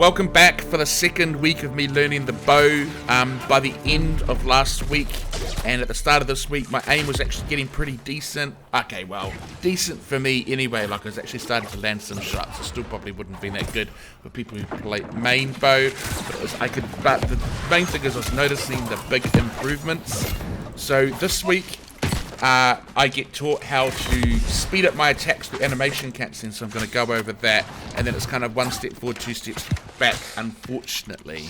welcome back for the second week of me learning the bow. By the end of last week and at the start of this week, my aim was actually getting pretty decent. Okay, well, decent for me anyway. Like, I was actually starting to land some shots. It still probably wouldn't have been that good for people who play main bow, but the main thing is I was noticing the big improvements. So this week, I get taught how to speed up my attacks through animation cancelling, so I'm going to go over that, and then it's kind of one step forward, two steps back, unfortunately.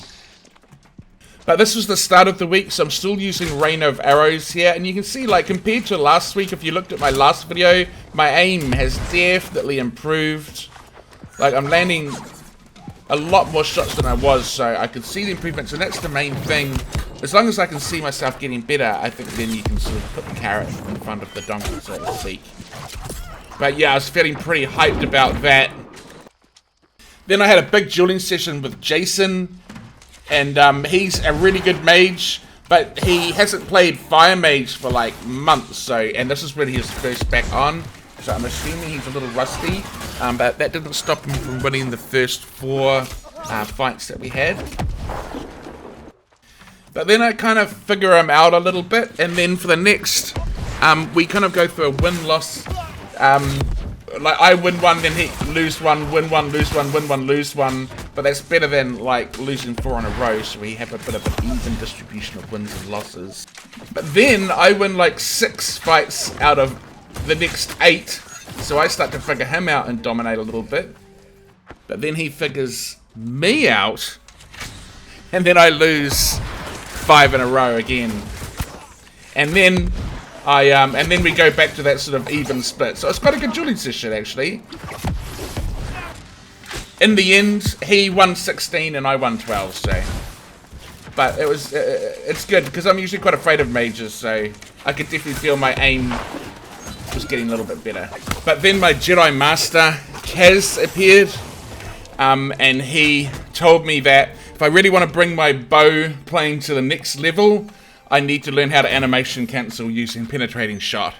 But this was the start of the week, so I'm still using Rain of Arrows here, and you can see, like, compared to last week, if you looked at my last video, my aim has definitely improved. Like, I'm landing a lot more shots than I was, so I could see the improvements, and that's the main thing. As long as I can see myself getting better, I think then you can sort of put the carrot in front of the donkey, so to speak. But yeah, I was feeling pretty hyped about that. Then I had a big dueling session with Jason, and he's a really good mage, but he hasn't played Fire Mage for like months, so, and this is really his first back on, so I'm assuming he's a little rusty, but that didn't stop him from winning the first 4 fights that we had. But then I kind of figure him out a little bit, and then for the next, we kind of go through a win-loss. Like, I win one, then he lose one, win one, lose one, win one, lose one. But that's better than, like, losing 4 in a row, so we have a bit of an even distribution of wins and losses. But then I win, like, 6 fights out of the next 8, so I start to figure him out and dominate a little bit. But then he figures me out, and then I lose 5 in a row again, and then we go back to that sort of even split. So it's quite a good dueling session, actually. In the end, he won 16 and I won 12. So, but it was it's good because I'm usually quite afraid of mages, so I could definitely feel my aim was getting a little bit better. But then my Jedi Master Kazzz appeared, and he told me that if I really want to bring my bow playing to the next level, I need to learn how to animation cancel using penetrating shot.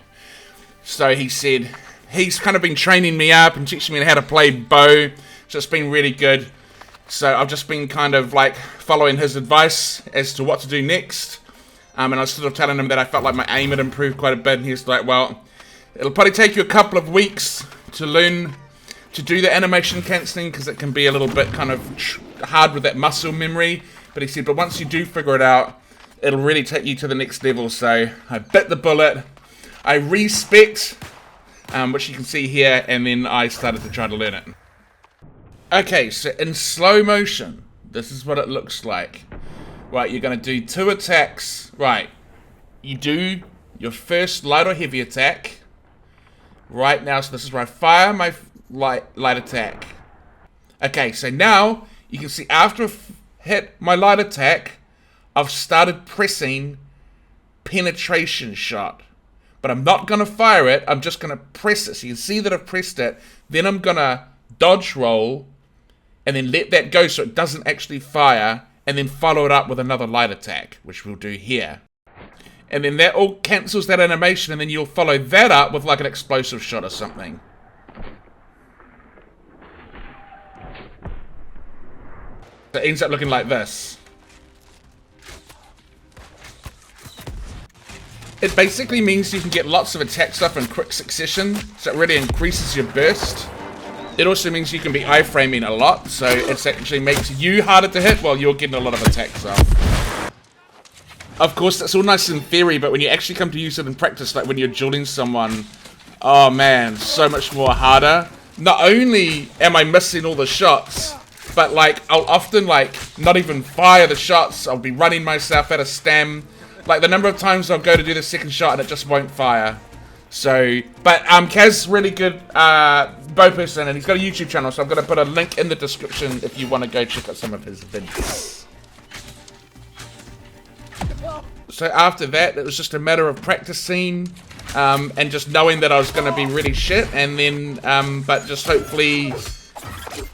So he said he's kind of been training me up and teaching me how to play bow, so it's been really good. So I've just been kind of like following his advice as to what to do next. And I was sort of telling him that I felt like my aim had improved quite a bit, and he's like, well, it'll probably take you a couple of weeks to learn to do the animation cancelling, because it can be a little bit kind of hard with that muscle memory. But he said, but once you do figure it out, it'll really take you to the next level. So I bit the bullet, I respect, which you can see here, and then I started to try to learn it. Okay, so in slow motion, this is what it looks like. Right, you're going to do 2 attacks. Right, you do your first light or heavy attack. Right now, so this is where I fire my light attack. Okay, so now you can see after I've hit my light attack, I've started pressing penetration shot. But I'm not going to fire it, I'm just going to press it. So you can see that I've pressed it. Then I'm going to dodge roll and then let that go so it doesn't actually fire, and then follow it up with another light attack, which we'll do here. And then that all cancels that animation, and then you'll follow that up with like an explosive shot or something. So it ends up looking like this. It basically means you can get lots of attack stuff in quick succession, so it really increases your burst. It also means you can be iframing a lot, so it actually makes you harder to hit while you're getting a lot of attacks off. Of course, that's all nice in theory, but when you actually come to use it in practice, like when you're dueling someone, oh man, so much more harder. Not only am I missing all the shots, but like I'll often like not even fire the shots. I'll be running myself out of stam. Like the number of times I'll go to do the second shot and it just won't fire. So, but Kazz's really good bow person, and he's got a YouTube channel, so I'm going to put a link in the description if you want to go check out some of his videos. So after that, it was just a matter of practicing and just knowing that I was going to be really shit, and then, but just hopefully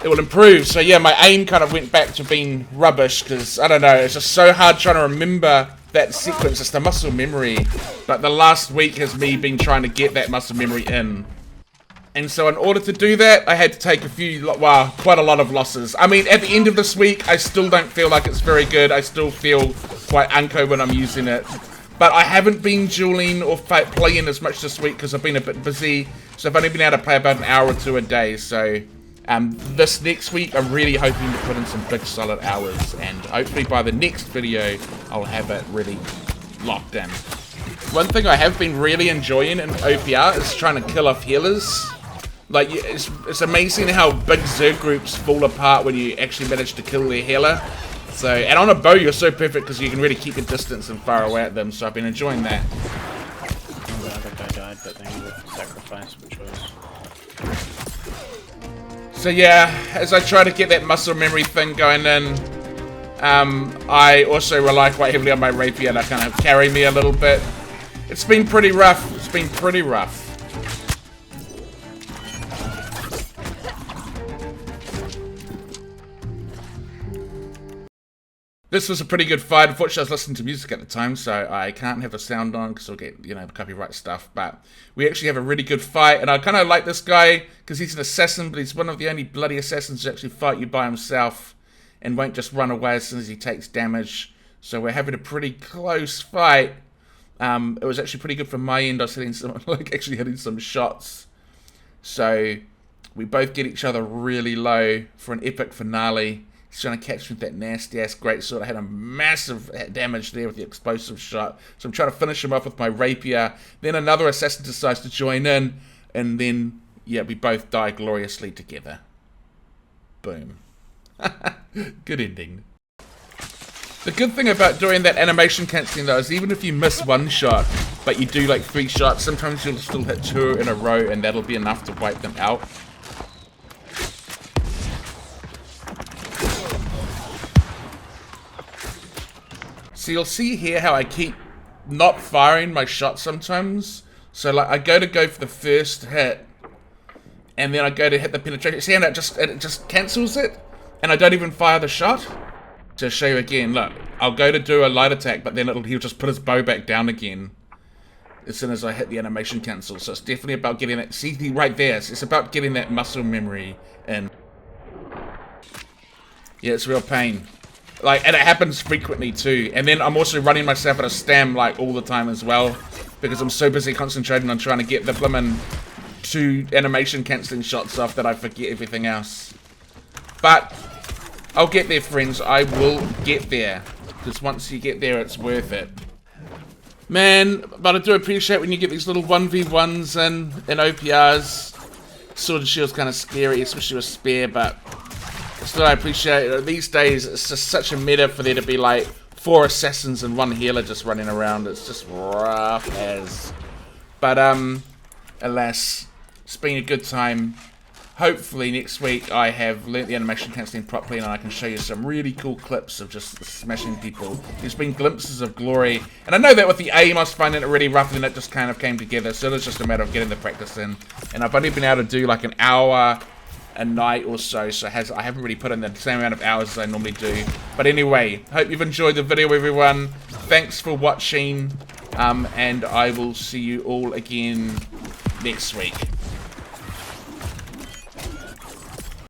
it will improve. So yeah, my aim kind of went back to being rubbish, because, I don't know, it's just so hard trying to remember that sequence. It's the muscle memory. Like the last week has me been trying to get that muscle memory in. And so in order to do that, I had to take quite a lot of losses. I mean, at the end of this week, I still don't feel like it's very good. I still feel quite unco when I'm using it. But I haven't been dueling or playing as much this week because I've been a bit busy. So I've only been able to play about an hour or two a day. So this next week, I'm really hoping to put in some big solid hours. And hopefully by the next video, I'll have it really locked in. One thing I have been really enjoying in OPR is trying to kill off healers. Like, it's amazing how big Zerg groups fall apart when you actually manage to kill their healer. So, and on a bow, you're so perfect because you can really keep your distance and far away at them. So I've been enjoying that. The other guy died, but then he would sacrifice, which was... So yeah, as I try to get that muscle memory thing going in, I also rely quite heavily on my Rapier to kind of carry me a little bit. It's been pretty rough. It's been pretty rough. This was a pretty good fight. Unfortunately, I was listening to music at the time, so I can't have the sound on because I'll get, you know, copyright stuff. But we actually have a really good fight, and I kind of like this guy because he's an assassin, but he's one of the only bloody assassins to actually fight you by himself and won't just run away as soon as he takes damage. So we're having a pretty close fight. It was actually pretty good from my end. I was hitting some, actually hitting some shots. So we both get each other really low for an epic finale. He's trying to catch me with that nasty-ass greatsword. I had a massive damage there with the explosive shot. So I'm trying to finish him off with my Rapier. Then another assassin decides to join in. And then, yeah, we both die gloriously together. Boom. Good ending. The good thing about doing that animation cancelling, though, is even if you miss one shot, but you do like 3 shots, sometimes you'll still hit 2 in a row, and that'll be enough to wipe them out. So you'll see here how I keep not firing my shot sometimes. So like I go for the first hit, and then I go to hit the penetration. See, and it just cancels it, and I don't even fire the shot. To show you again, look, I'll go to do a light attack, but then he'll just put his bow back down again as soon as I hit the animation cancel. So it's definitely about getting that. See right there, it's about getting that muscle memory in. Yeah, it's real pain. Like, and it happens frequently too. And then I'm also running myself out of stam like all the time as well, because I'm so busy concentrating on trying to get the blimmin' 2 animation cancelling shots off that I forget everything else. But I'll get there, friends. I will get there, because once you get there, it's worth it. Man, but I do appreciate when you get these little 1v1s in OPRs. Sword and Shield's kind of scary, especially with Spear, but still I appreciate it. These days, it's just such a meta for there to be like 4 assassins and 1 healer just running around. It's just rough as. But, alas, it's been a good time. Hopefully next week I have learnt the animation cancelling properly and I can show you some really cool clips of just smashing people. There's been glimpses of glory. And I know that with the aim I was finding it really rough and it just kind of came together. So it's just a matter of getting the practice in. And I've only been able to do like an hour a night or so. So I haven't really put in the same amount of hours as I normally do. But anyway, hope you've enjoyed the video, everyone. Thanks for watching. And I will see you all again next week.